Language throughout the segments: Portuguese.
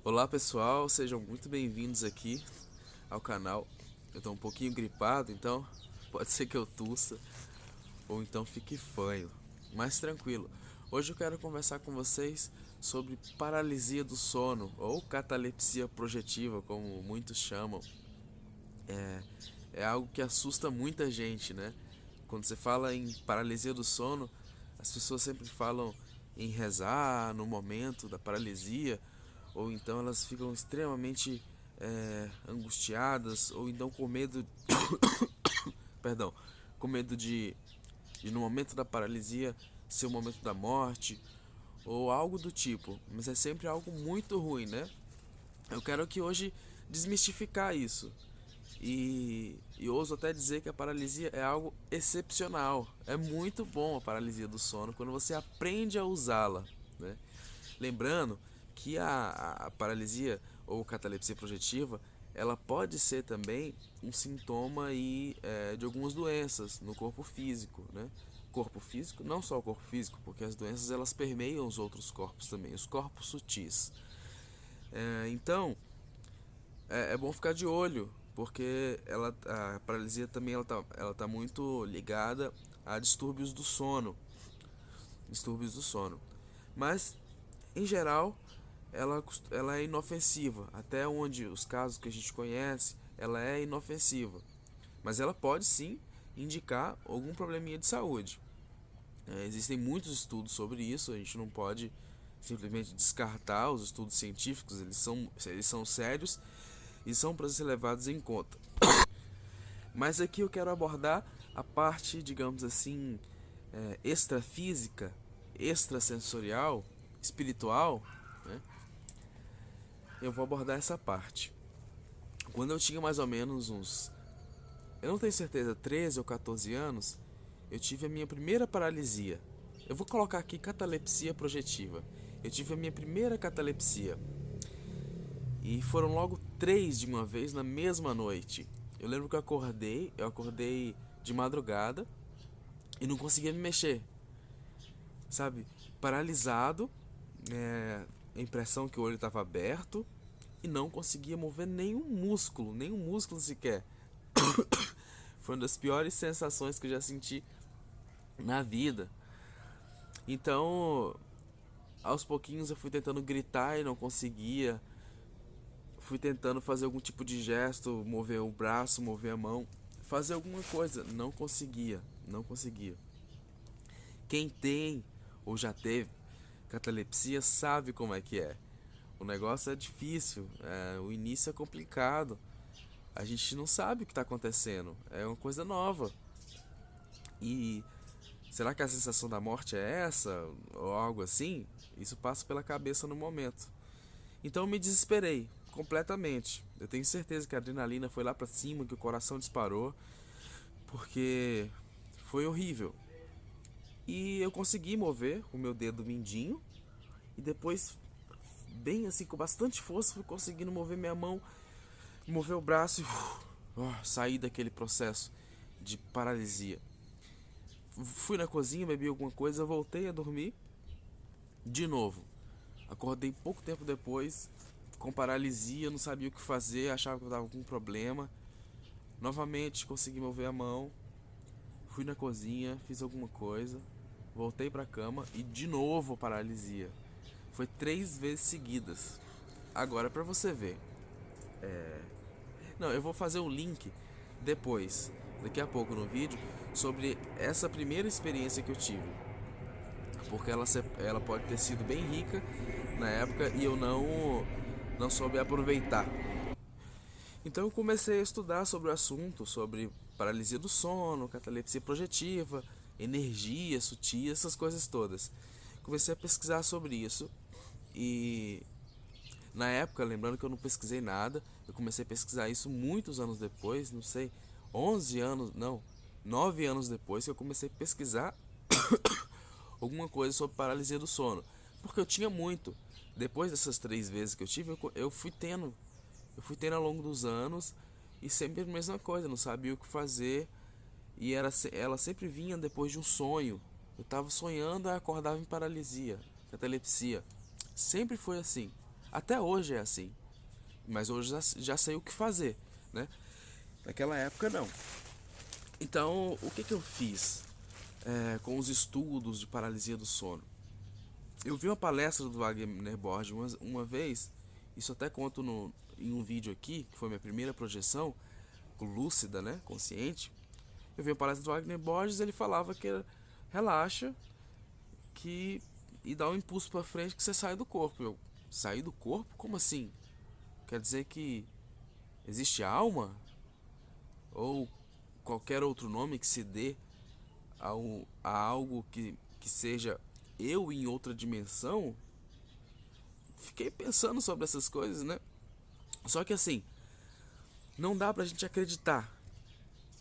Olá pessoal, sejam muito bem-vindos aqui ao canal. Eu tô um pouquinho gripado, então pode ser que eu tussa ou então fique fanho, mas tranquilo. Hoje eu quero conversar com vocês sobre paralisia do sono ou catalepsia projetiva, como muitos chamam. É, é algo que assusta muita gente, né? Quando você fala em paralisia do sono, as pessoas sempre falam em rezar no momento da paralisia, ou então elas ficam extremamente angustiadas, ou então com medo, perdão, com medo de no momento da paralisia ser o momento da morte, ou algo do tipo. Mas é sempre algo muito ruim, né? Eu quero que hoje desmistificar isso. E ouso até dizer que a paralisia é algo excepcional. É muito bom a paralisia do sono quando você aprende a usá-la, né? Lembrando que a paralisia ou catalepsia projetiva ela pode ser também um sintoma de algumas doenças no corpo físico, né? Corpo físico, não só o corpo físico, porque as doenças elas permeiam os outros corpos também, os corpos sutis. Então, é bom ficar de olho, porque a paralisia também ela tá muito ligada a distúrbios do sono. Distúrbios do sono. Mas, em geral, ela é inofensiva. Até onde os casos que a gente conhece, ela é inofensiva. Mas ela pode sim indicar algum probleminha de saúde. Existem muitos estudos sobre isso, a gente não pode simplesmente descartar os estudos científicos, eles são sérios e são para ser levados em conta. Mas aqui eu quero abordar a parte, digamos assim, extrafísica, extrasensorial, espiritual, né? Eu vou abordar essa parte. Quando eu tinha mais ou menos uns, eu não tenho certeza, 13 ou 14 anos, eu tive a minha primeira paralisia. Eu vou colocar aqui catalepsia projetiva. Eu tive a minha primeira catalepsia. E foram logo três de uma vez na mesma noite. Eu lembro que eu acordei de madrugada e não conseguia me mexer, sabe? Paralisado, a impressão que o olho estava aberto e não conseguia mover nenhum músculo sequer. Foi uma das piores sensações que eu já senti na vida. Então, aos pouquinhos eu fui tentando gritar e não conseguia. Fui tentando fazer algum tipo de gesto, mover o braço, mover a mão, fazer alguma coisa, não conseguia, não conseguia. Quem tem ou já teve catalepsia sabe como é que é. O negócio é difícil, o início é complicado. A gente não sabe o que está acontecendo, é uma coisa nova. E será que a sensação da morte é essa ou algo assim? Isso passa pela cabeça no momento. Então eu me desesperei completamente. Eu tenho certeza que a adrenalina foi lá pra cima, que o coração disparou, porque foi horrível. E eu consegui mover o meu dedo mindinho e depois, bem assim, com bastante força, fui conseguindo mover minha mão, mover o braço e sair daquele processo de paralisia. Fui na cozinha, bebi alguma coisa, voltei a dormir de novo. Acordei pouco tempo depois, com paralisia, não sabia o que fazer, achava que eu estava com um problema. Novamente consegui mover a mão, fui na cozinha, fiz alguma coisa, voltei pra cama e de novo paralisia. Foi 3 vezes seguidas. Agora pra você ver. Não, eu vou fazer um link depois, daqui a pouco no vídeo, sobre essa primeira experiência que eu tive. Porque ela pode ter sido bem rica na época e eu não soube aproveitar. Então eu comecei a estudar sobre o assunto, sobre paralisia do sono, catalepsia projetiva, energia sutil, essas coisas todas. Comecei a pesquisar sobre isso e na época, lembrando que eu não pesquisei nada, eu comecei a pesquisar isso muitos anos depois, não sei, 11 anos, não, 9 anos depois que eu comecei a pesquisar alguma coisa sobre paralisia do sono, porque eu tinha muito. Depois dessas 3 vezes que eu tive, eu fui tendo ao longo dos anos e sempre a mesma coisa, não sabia o que fazer e ela sempre vinha depois de um sonho. Eu estava sonhando e acordava em paralisia, catalepsia. Sempre foi assim. Até hoje é assim. Mas hoje já sei o que fazer, né? Naquela época não. Então, o que eu fiz com os estudos de paralisia do sono? Eu vi uma palestra do Wagner Borges uma vez, isso até conto em um vídeo aqui, que foi minha primeira projeção, lúcida, né, consciente. Eu vi uma palestra do Wagner Borges, ele falava que relaxa e dá um impulso para frente que você sai do corpo. Eu, sair do corpo? Como assim? Quer dizer que existe alma? Ou qualquer outro nome que se dê a algo que seja eu em outra dimensão? Fiquei pensando sobre essas coisas, né? Só que assim, não dá pra gente acreditar,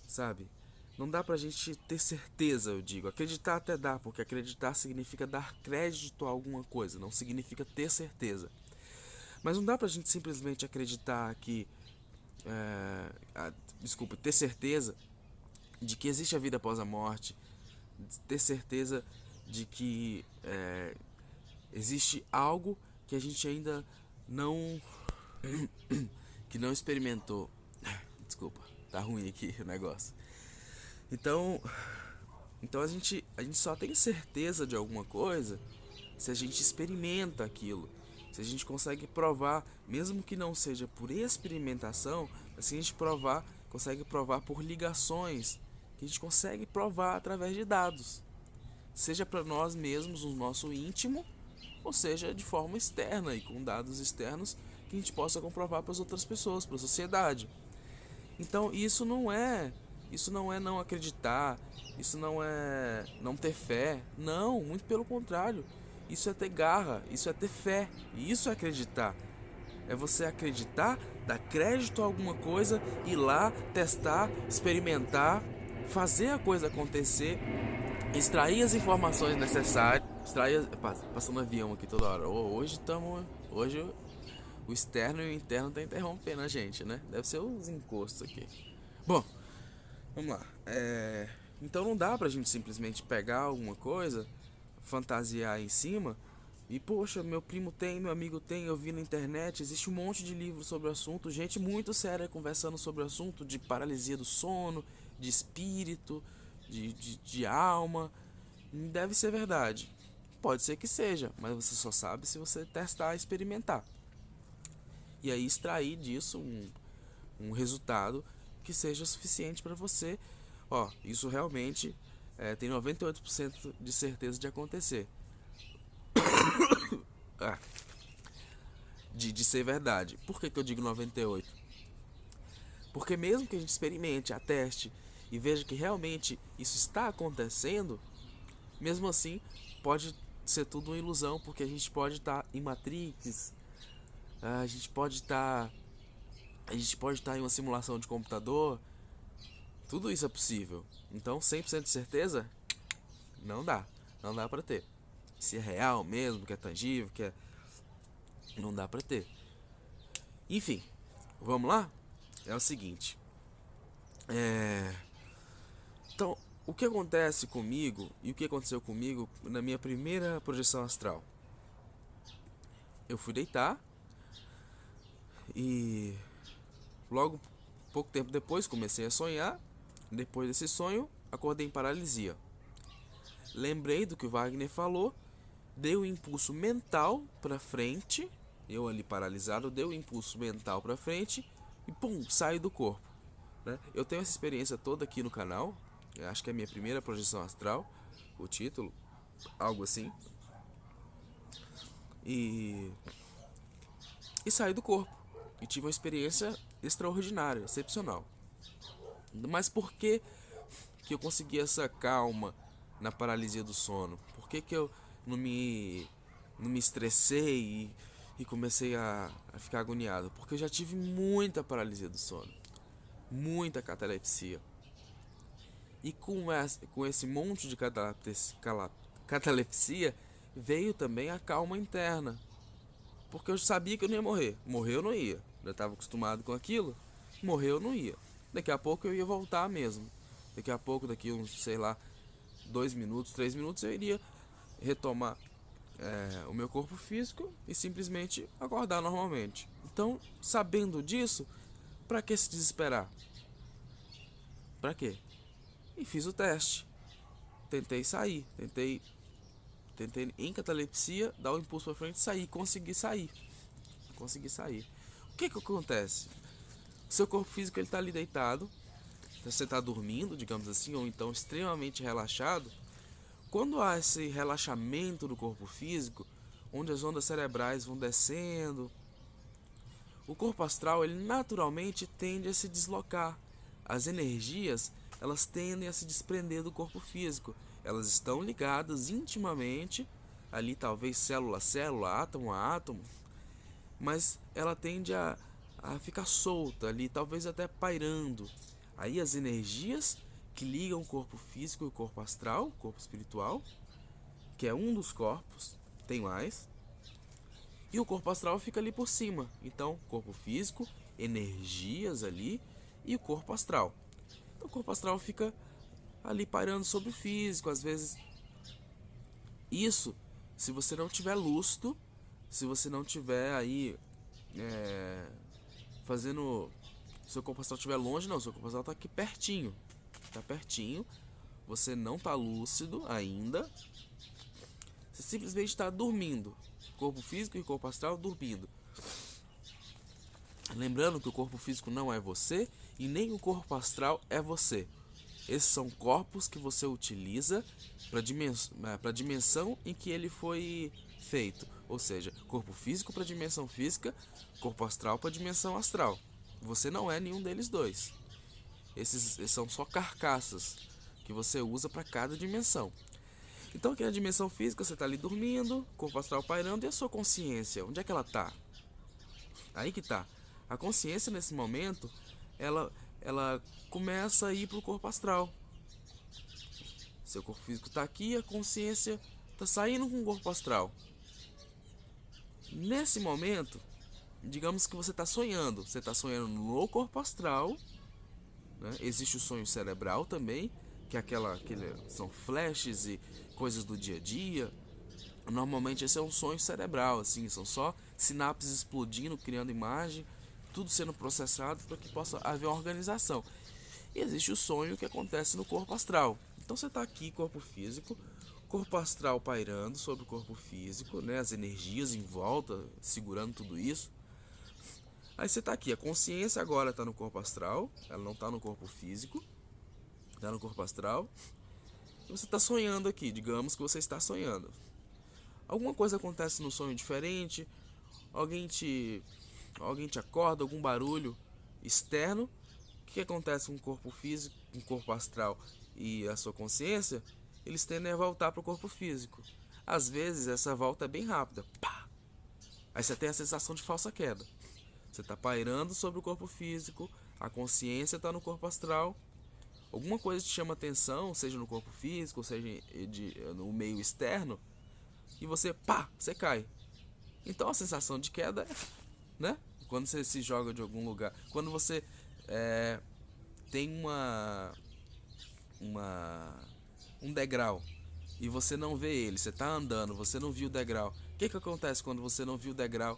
sabe? Não dá pra gente ter certeza, eu digo. Acreditar até dá, porque acreditar significa dar crédito a alguma coisa, não significa ter certeza. Mas não dá pra gente simplesmente acreditar que. Desculpa, ter certeza de que existe a vida após a morte, ter certeza de que existe algo que a gente ainda não que não experimentou. Desculpa, tá ruim aqui o negócio. Então a gente só tem certeza de alguma coisa se a gente experimenta aquilo. Se a gente consegue provar, mesmo que não seja por experimentação, mas se a gente consegue provar por ligações, que a gente consegue provar através de dados. Seja para nós mesmos, no nosso íntimo, ou seja de forma externa e com dados externos que a gente possa comprovar para as outras pessoas, para a sociedade. Então isso não é não acreditar, isso não é não ter fé, não, muito pelo contrário. Isso é ter garra, isso é ter fé, e isso é acreditar. É você acreditar, dar crédito a alguma coisa, ir lá, testar, experimentar, fazer a coisa acontecer, extrair as informações necessárias, passando avião aqui toda hora. Hoje o externo e o interno tá interrompendo a gente, né? Deve ser os encostos aqui. Bom, vamos lá. Então não dá pra gente simplesmente pegar alguma coisa, fantasiar em cima e, poxa, meu primo tem, meu amigo tem, eu vi na internet, existe um monte de livros sobre o assunto, gente muito séria conversando sobre o assunto de paralisia do sono, de espírito, de alma. Deve ser verdade. Pode ser que seja, mas você só sabe se você testar e experimentar. E aí extrair disso um resultado que seja suficiente para você. Ó, isso realmente tem 98% de certeza de acontecer. De ser verdade. Por que eu digo 98? Porque mesmo que a gente experimente, ateste e veja que realmente isso está acontecendo, mesmo assim pode ser tudo uma ilusão, porque a gente pode estar em Matrix, a gente pode estar em uma simulação de computador. Tudo isso é possível. Então 100% de certeza não dá pra ter. Se é real mesmo, que é tangível, não dá pra ter. Enfim, vamos lá? É o seguinte. Então, o que acontece comigo e o que aconteceu comigo na minha primeira projeção astral? Eu fui deitar e logo pouco tempo depois comecei a sonhar. Depois desse sonho, acordei em paralisia. Lembrei do que o Wagner falou, dei um impulso mental para frente, eu ali paralisado, dei um impulso mental para frente e pum, saí do corpo, né? Eu tenho essa experiência toda aqui no canal, acho que é a minha primeira projeção astral, o título, algo assim. E saí do corpo e tive uma experiência extraordinária, excepcional. Mas por que eu consegui essa calma na paralisia do sono? Por que eu não me estressei e comecei a ficar agoniado? Porque eu já tive muita paralisia do sono, muita catalepsia. E com esse monte de catalepsia veio também a calma interna. Porque eu sabia que eu não ia morrer. Morrer eu não ia. Já estava acostumado com aquilo. Morrer eu não ia. Daqui a pouco eu ia voltar mesmo. Daqui a pouco, daqui uns, sei lá, 2 minutos, 3 minutos, eu iria retomar o meu corpo físico e simplesmente acordar normalmente. Então, sabendo disso, para que se desesperar? Para quê? E fiz o teste. Tentei sair, tentei em catalepsia dar o impulso para frente e sair, consegui sair. O que acontece? O seu corpo físico ele tá ali deitado, você está dormindo, digamos assim, ou então extremamente relaxado. Quando há esse relaxamento do corpo físico, onde as ondas cerebrais vão descendo, o corpo astral ele naturalmente tende a se deslocar. As energias elas tendem a se desprender do corpo físico. Elas estão ligadas intimamente, ali talvez célula a célula, átomo a átomo, mas ela tende a ficar solta ali, talvez até pairando. Aí as energias que ligam o corpo físico e o corpo astral, o corpo espiritual, que é um dos corpos, tem mais, e o corpo astral fica ali por cima. Então, corpo físico, energias ali e o corpo astral. Então, o corpo astral fica ali pairando sobre o físico, às vezes. Isso, se você não tiver lúcido, se você não tiver aí fazendo, seu corpo astral estiver longe, não, seu corpo astral está aqui pertinho, você não está lúcido ainda, você simplesmente está dormindo, corpo físico e corpo astral dormindo. Lembrando que o corpo físico não é você e nem o corpo astral é você. Esses são corpos que você utiliza para a dimensão em que ele foi feito. Ou seja, corpo físico para a dimensão física, corpo astral para a dimensão astral. Você não é nenhum deles dois. Esses são só carcaças que você usa para cada dimensão. Então aqui na dimensão física você está ali dormindo, corpo astral pairando, e a sua consciência? Onde é que ela está? Aí que tá. A consciência nesse momento, ela começa a ir para o corpo astral. Seu corpo físico está aqui, a consciência está saindo com o corpo astral. Nesse momento, digamos que você está sonhando. Você está sonhando no corpo astral, né? Existe o sonho cerebral também, que é são flashes e coisas do dia a dia. Normalmente esse é um sonho cerebral, assim, são só sinapses explodindo, criando imagem, tudo sendo processado para que possa haver uma organização. E existe o sonho que acontece no corpo astral. Então você está aqui, corpo físico, corpo astral pairando sobre o corpo físico, né? As energias em volta, segurando tudo isso. Aí você está aqui, a consciência agora está no corpo astral, ela não está no corpo físico, está no corpo astral. E você está sonhando aqui, digamos que você está sonhando. Alguma coisa acontece no sonho diferente, alguém te acorda, algum barulho externo. O que acontece com o corpo físico, com o corpo astral e a sua consciência? Eles tendem a voltar para o corpo físico. Às vezes essa volta é bem rápida. Pá! Aí você tem a sensação de falsa queda. Você está pairando sobre o corpo físico, a consciência está no corpo astral. Alguma coisa te chama atenção, seja no corpo físico, seja no meio externo, e você cai. Então a sensação de queda é, né? Quando você se joga de algum lugar, quando você tem um degrau e você não vê ele, você está andando, você não viu o degrau. O que acontece quando você não viu o degrau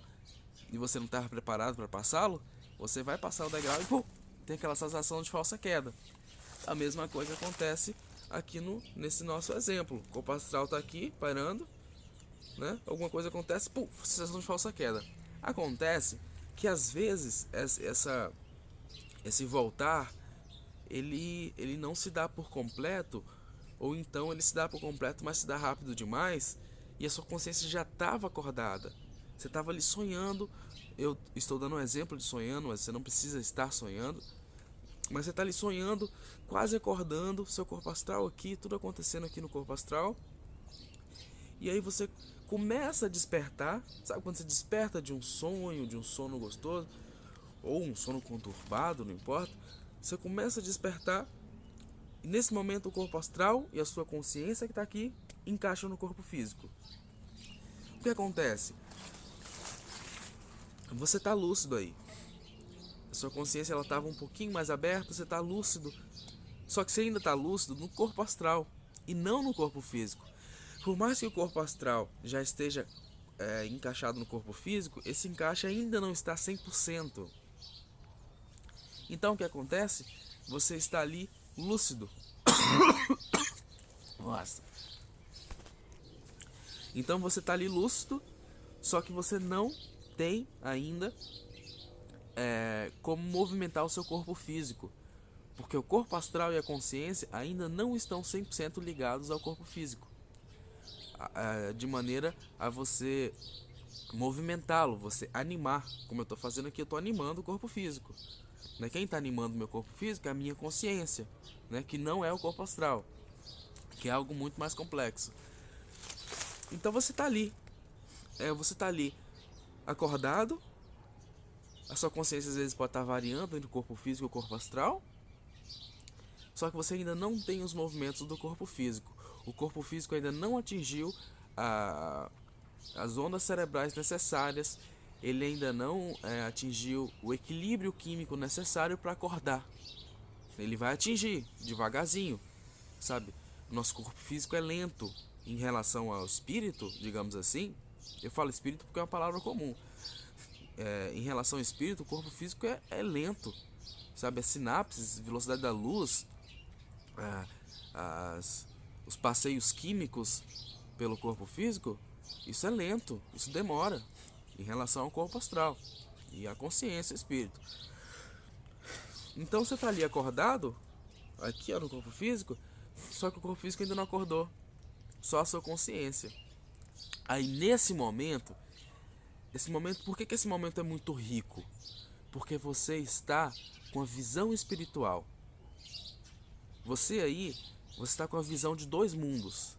e você não estava preparado para passá-lo? Você vai passar o degrau e tem aquela sensação de falsa queda. A mesma coisa acontece aqui nesse nosso exemplo. O corpo astral está aqui, pairando, né? Alguma coisa acontece, sensação de falsa queda. Acontece que às vezes esse voltar ele não se dá por completo, ou então ele se dá por completo, mas se dá rápido demais, e a sua consciência já estava acordada. Você estava ali sonhando. Eu estou dando um exemplo de sonhando, mas você não precisa estar sonhando. Mas você está ali sonhando, quase acordando, seu corpo astral aqui, tudo acontecendo aqui no corpo astral. E aí você começa a despertar. Sabe quando você desperta de um sonho, de um sono gostoso, ou um sono conturbado, não importa. Você começa a despertar, e nesse momento o corpo astral e a sua consciência que está aqui encaixam no corpo físico. O que acontece? Você está lúcido aí. A sua consciência ela estava um pouquinho mais aberta, você está lúcido. Só que você ainda está lúcido no corpo astral e não no corpo físico. Por mais que o corpo astral já esteja encaixado no corpo físico, esse encaixe ainda não está 100%. Então o que acontece? Você está ali lúcido. Nossa. Então você está ali lúcido, só que você não tem ainda como movimentar o seu corpo físico. Porque o corpo astral e a consciência ainda não estão 100% ligados ao corpo físico. De maneira a você movimentá-lo, você animar. Como eu estou fazendo aqui, eu estou animando o corpo físico. Né? Quem está animando o meu corpo físico é a minha consciência, né? Que não é o corpo astral, que é algo muito mais complexo. Então você está ali. Você está ali acordado. A sua consciência às vezes pode estar variando entre o corpo físico e o corpo astral. Só que você ainda não tem os movimentos do corpo físico. O corpo físico ainda não atingiu as ondas cerebrais necessárias. Ele ainda não atingiu o equilíbrio químico necessário para acordar. Ele vai atingir devagarzinho, sabe? O nosso corpo físico é lento em relação ao espírito, digamos assim. Eu falo espírito porque é uma palavra comum. Em relação ao espírito, o corpo físico é lento, sabe? As sinapses, velocidade da luz, os passeios químicos pelo corpo físico, isso é lento, isso demora em relação ao corpo astral e à consciência, espírito. Então você está ali acordado, aqui no corpo físico, só que o corpo físico ainda não acordou, só a sua consciência. Aí nesse momento, por que esse momento é muito rico? Porque você está com a visão espiritual. Você está com a visão de dois mundos.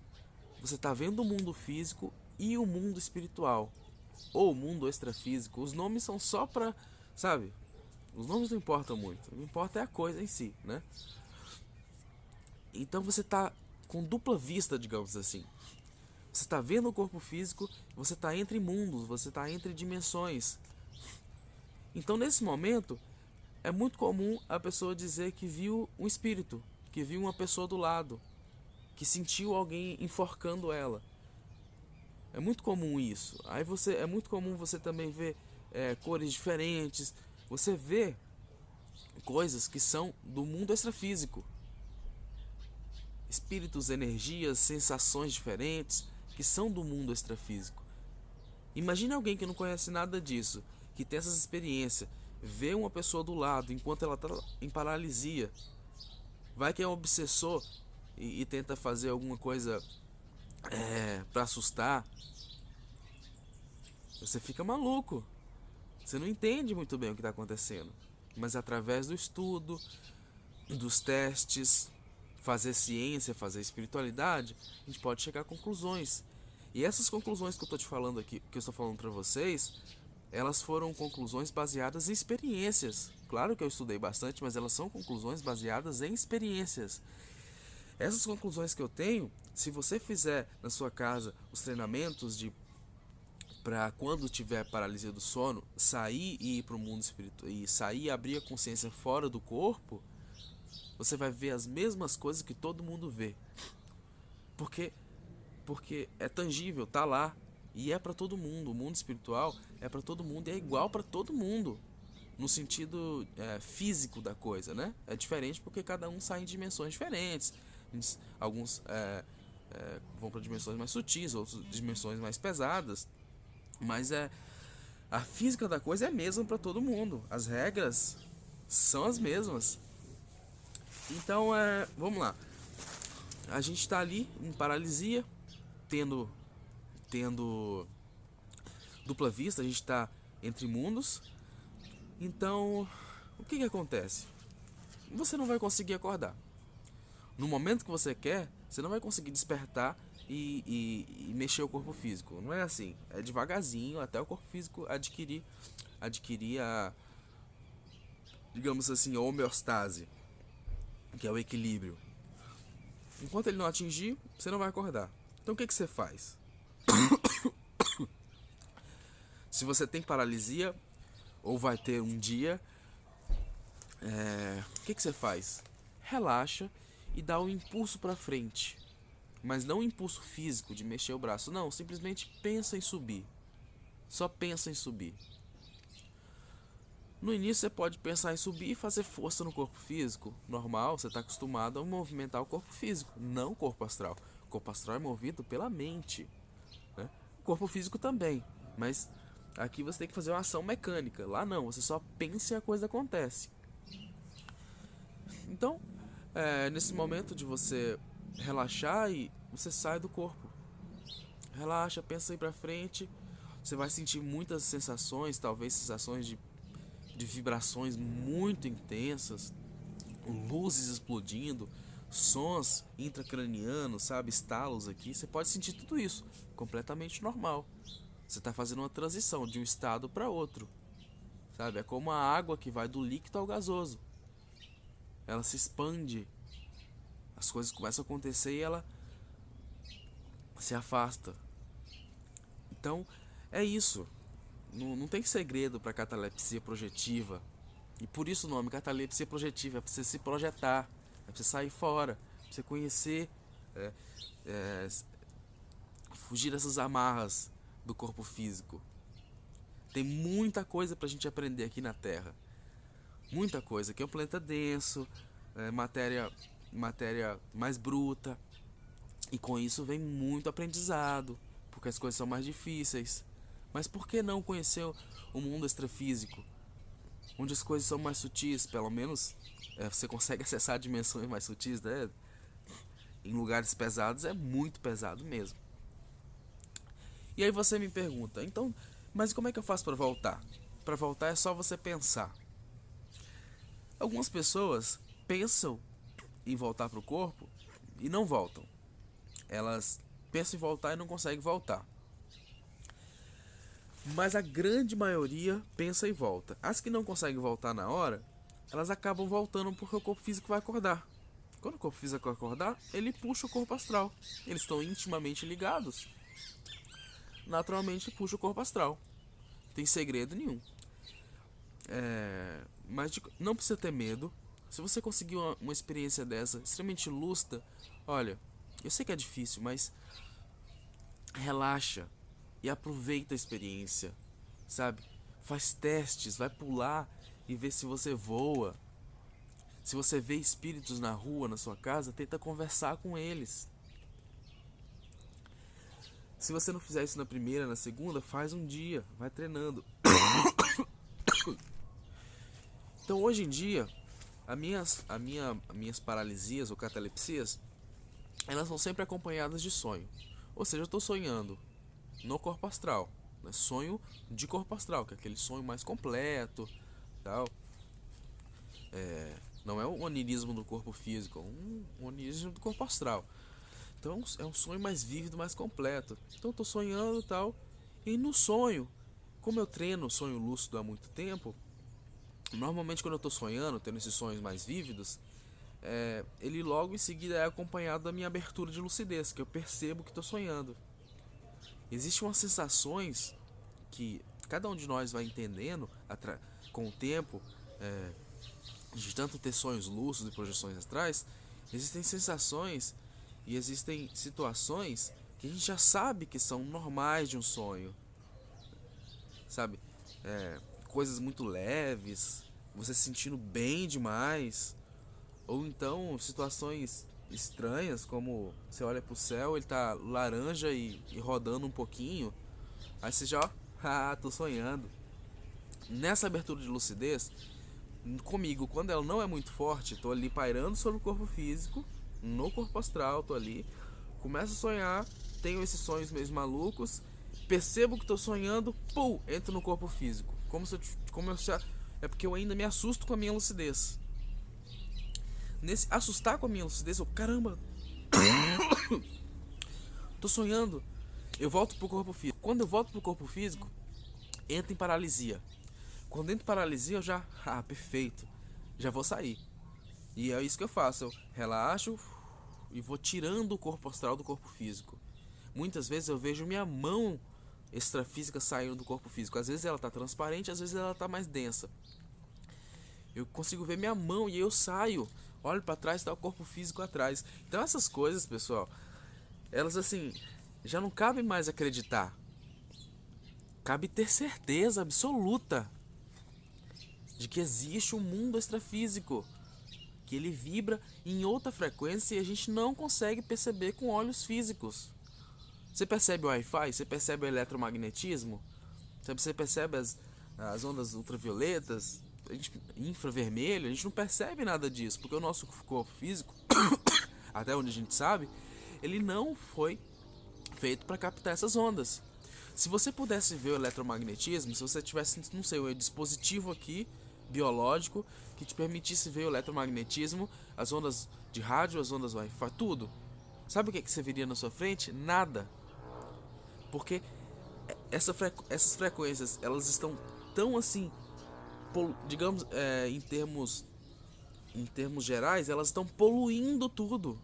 Você está vendo o mundo físico e o mundo espiritual, ou o mundo extrafísico. Os nomes são só para, sabe? Os nomes não importam muito. O que importa é a coisa em si, né? Então você está com dupla vista, digamos assim. Você está vendo o corpo físico, você está entre mundos, você está entre dimensões. Então nesse momento, é muito comum a pessoa dizer que viu um espírito, que viu uma pessoa do lado, que sentiu alguém enforcando ela. É muito comum isso. Aí é muito comum você também ver cores diferentes. Você vê coisas que são do mundo extrafísico. Espíritos, energias, sensações diferentes que são do mundo extrafísico. Imagine alguém que não conhece nada disso, que tem essas experiências, vê uma pessoa do lado enquanto ela está em paralisia. Vai que é um obsessor e tenta fazer alguma coisa para assustar. Você fica maluco. Você não entende muito bem o que está acontecendo. Mas através do estudo, dos testes, fazer ciência, fazer espiritualidade, a gente pode chegar a conclusões. E essas conclusões que eu estou te falando aqui, que eu estou falando para vocês, elas foram conclusões baseadas em experiências. Claro que eu estudei bastante, mas elas são conclusões baseadas em experiências. Essas conclusões que eu tenho, se você fizer na sua casa os treinamentos para quando tiver paralisia do sono, sair e ir para o mundo espiritual, e sair e abrir a consciência fora do corpo, você vai ver as mesmas coisas que todo mundo vê. Porque é tangível, tá lá. E é para todo mundo. O mundo espiritual é para todo mundo e é igual para todo mundo. No sentido físico da coisa, né? É diferente porque cada um sai em dimensões diferentes. Alguns vão para dimensões mais sutis, outros dimensões mais pesadas. Mas a física da coisa é a mesma para todo mundo. As regras são as mesmas. Então, vamos lá. A gente está ali em paralisia, tendo dupla vista, a gente está entre mundos. Então, o que acontece? Você não vai conseguir acordar. No momento que você quer, você não vai conseguir despertar e mexer o corpo físico. Não é assim. É devagarzinho até o corpo físico adquirir digamos assim, a homeostase, que é o equilíbrio. Enquanto ele não atingir, você não vai acordar. Então o que você faz? Se você tem paralisia, ou vai ter um dia, o que você faz? Relaxa e dá um impulso para frente. Mas não o impulso físico de mexer o braço, não, simplesmente pensa em subir. Só pensa em subir. No início você pode pensar em subir e fazer força no corpo físico. Normal, você está acostumado a movimentar o corpo físico, não o corpo astral. O corpo astral é movido pela mente, né? O corpo físico também, mas aqui você tem que fazer uma ação mecânica. Lá não, você só pensa e a coisa acontece. Então, nesse momento de você relaxar e você sai do corpo. Relaxa, pensa aí pra frente. Você vai sentir muitas sensações, talvez sensações de vibrações muito intensas, luzes explodindo, sons intracranianos, sabe, estalos aqui. Você pode sentir tudo isso, completamente normal. Você está fazendo uma transição de um estado para outro, sabe? É como a água que vai do líquido ao gasoso. Ela se expande, as coisas começam a acontecer e ela se afasta. Então, é isso. Não tem segredo para catalepsia projetiva. E por isso o nome, catalepsia projetiva, é para você se projetar, é para você sair fora, para você conhecer, é, é, fugir dessas amarras do corpo físico. Tem muita coisa pra gente aprender aqui na Terra. Muita coisa. Aqui é um planeta denso, matéria mais bruta. E com isso vem muito aprendizado, porque as coisas são mais difíceis. Mas por que não conhecer o mundo extrafísico, onde as coisas são mais sutis, pelo menos você consegue acessar dimensões mais sutis, né? Em lugares pesados é muito pesado mesmo. E aí você me pergunta, então, mas como é que eu faço para voltar? Para voltar é só você pensar. Algumas pessoas pensam em voltar para o corpo e não voltam. Elas pensam em voltar e não conseguem voltar. Mas a grande maioria pensa e volta. As que não conseguem voltar na hora, elas acabam voltando porque o corpo físico vai acordar. Quando o corpo físico acordar, ele puxa o corpo astral. Eles estão intimamente ligados. Naturalmente puxa o corpo astral. Não tem segredo nenhum. Mas não precisa ter medo. Se você conseguir uma experiência dessa extremamente lúcida, olha, eu sei que é difícil, mas relaxa e aproveita a experiência, sabe? Faz testes, vai pular e vê se você voa. Se você vê espíritos na rua, na sua casa, tenta conversar com eles. Se você não fizer isso na primeira, na segunda, faz um dia, vai treinando. Então hoje em dia, minhas paralisias ou catalepsias, elas são sempre acompanhadas de sonho. Ou seja, eu estou sonhando no corpo astral, né? Sonho de corpo astral, que é aquele sonho mais completo, tal. Não é um onirismo do corpo físico, é um onirismo do corpo astral. Então é um sonho mais vívido, mais completo. Então eu tô sonhando e tal. E no sonho, como eu treino sonho lúcido há muito tempo, normalmente quando eu tô sonhando, tendo esses sonhos mais vívidos, ele logo em seguida é acompanhado da minha abertura de lucidez, que eu percebo que tô sonhando. Existem umas sensações que cada um de nós vai entendendo com o tempo, de tanto ter sonhos lúcidos e projeções astrais. Existem sensações e existem situações que a gente já sabe que são normais de um sonho, sabe? Coisas muito leves, você se sentindo bem demais, ou então situações estranhas, como você olha pro céu, ele tá laranja e rodando um pouquinho, aí você já, tô sonhando. Nessa abertura de lucidez, comigo, quando ela não é muito forte, tô ali pairando sobre o corpo físico, no corpo astral, tô ali, começo a sonhar, tenho esses sonhos meio malucos, percebo que tô sonhando, entro no corpo físico. É porque eu ainda me assusto com a minha lucidez. Nesse assustar com a minha lucidez, eu, caramba, tô sonhando. Eu volto pro corpo físico. Quando eu volto pro corpo físico, entro em paralisia. Quando entro em paralisia, eu já, perfeito, já vou sair. E é isso que eu faço, eu relaxo e vou tirando o corpo astral do corpo físico. Muitas vezes eu vejo minha mão extrafísica saindo do corpo físico. Às vezes ela tá transparente, às vezes ela tá mais densa. Eu consigo ver minha mão e eu saio, olho para trás, tá o corpo físico atrás. Então essas coisas, pessoal, elas assim, já não cabe mais acreditar. Cabe ter certeza absoluta de que existe um mundo extrafísico, que ele vibra em outra frequência e a gente não consegue perceber com olhos físicos. Você percebe o Wi-Fi? Você percebe o eletromagnetismo? Você percebe as ondas ultravioletas, infravermelho? A gente não percebe nada disso, porque o nosso corpo físico, até onde a gente sabe, ele não foi feito para captar essas ondas. Se você pudesse ver o eletromagnetismo, se você tivesse, não sei, um dispositivo aqui biológico que te permitisse ver o eletromagnetismo, as ondas de rádio, as ondas Wi-Fi, tudo. Sabe o que você veria na sua frente? Nada. Porque essas frequências, elas estão tão assim, digamos, em termos gerais, elas estão poluindo tudo.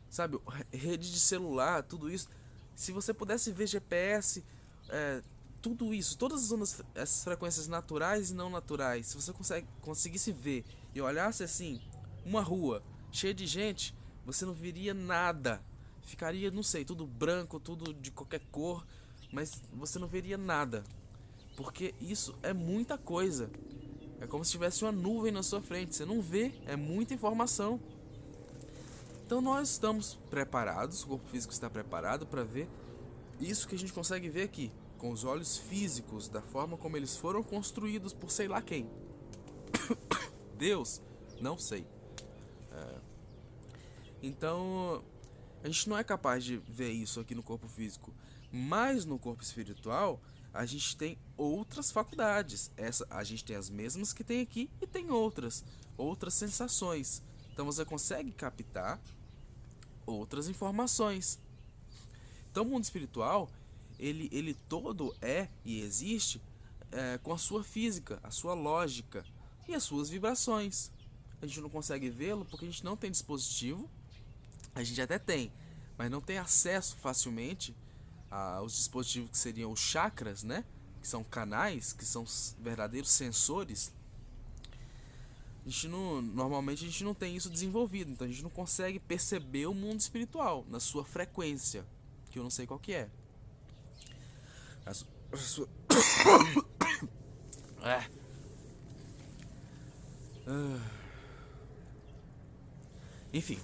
Sabe, rede de celular, tudo isso. Se você pudesse ver GPS, tudo isso, todas as ondas, essas frequências naturais e não naturais, se você conseguisse ver e olhasse assim, uma rua cheia de gente, você não veria nada. Ficaria, não sei, tudo branco, tudo de qualquer cor, mas você não veria nada. Porque isso é muita coisa. É como se tivesse uma nuvem na sua frente, você não vê, é muita informação. Então nós estamos preparados, o corpo físico está preparado para ver isso que a gente consegue ver aqui, com os olhos físicos, da forma como eles foram construídos por sei lá quem. Deus? Não sei. Então, a gente não é capaz de ver isso aqui no corpo físico, mas no corpo espiritual, a gente tem outras faculdades. A gente tem as mesmas que tem aqui e tem outras sensações. Então você consegue captar outras informações. Então o mundo espiritual, ele todo é e existe com a sua física, a sua lógica e as suas vibrações. A gente não consegue vê-lo porque a gente não tem dispositivo. A gente até tem, mas não tem acesso facilmente aos dispositivos que seriam os chakras, né? Que são canais, que são verdadeiros sensores. Normalmente a gente não tem isso desenvolvido, então a gente não consegue perceber o mundo espiritual na sua frequência, que eu não sei qual que é. A sua... Enfim,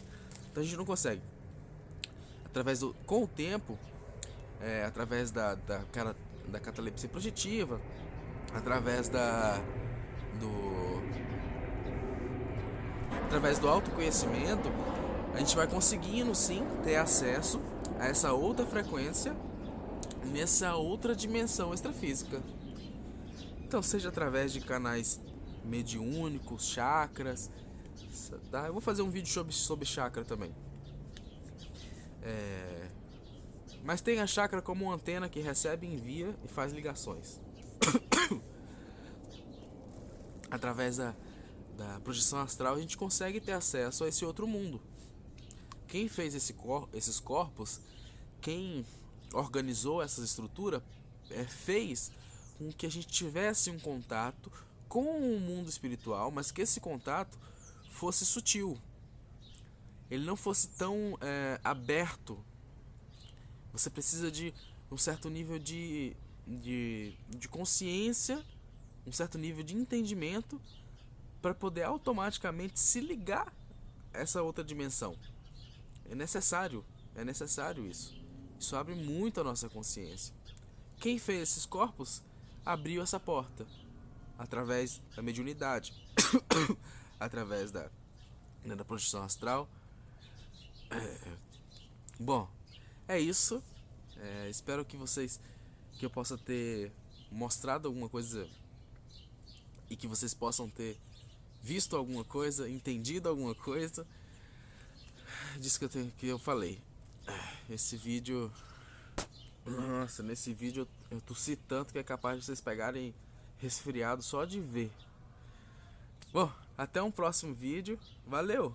então a gente não consegue. Com o tempo, através da catalepsia projetiva, através do autoconhecimento, a gente vai conseguindo sim ter acesso a essa outra frequência, nessa outra dimensão extrafísica. Então, seja através de canais mediúnicos, chakras, tá? Eu vou fazer um vídeo sobre chakra também. Mas tem a chakra como uma antena que recebe, envia e faz ligações. Através da projeção astral a gente consegue ter acesso a esse outro mundo. Quem fez esses corpos, quem organizou essas estruturas, fez com que a gente tivesse um contato com o mundo espiritual, mas que esse contato fosse sutil. Ele não fosse tão aberto. Você precisa de um certo nível de consciência, um certo nível de entendimento para poder automaticamente se ligar a essa outra dimensão. É necessário isso. Isso abre muito a nossa consciência. Quem fez esses corpos abriu essa porta através da mediunidade, através da projeção astral. Bom, é isso. Espero que eu possa ter mostrado alguma coisa e que vocês possam ter visto alguma coisa, entendido alguma coisa disso que eu falei. Esse vídeo, nossa, nesse vídeo eu tossi tanto que é capaz de vocês pegarem resfriado só de ver. Bom, até um próximo vídeo. Valeu!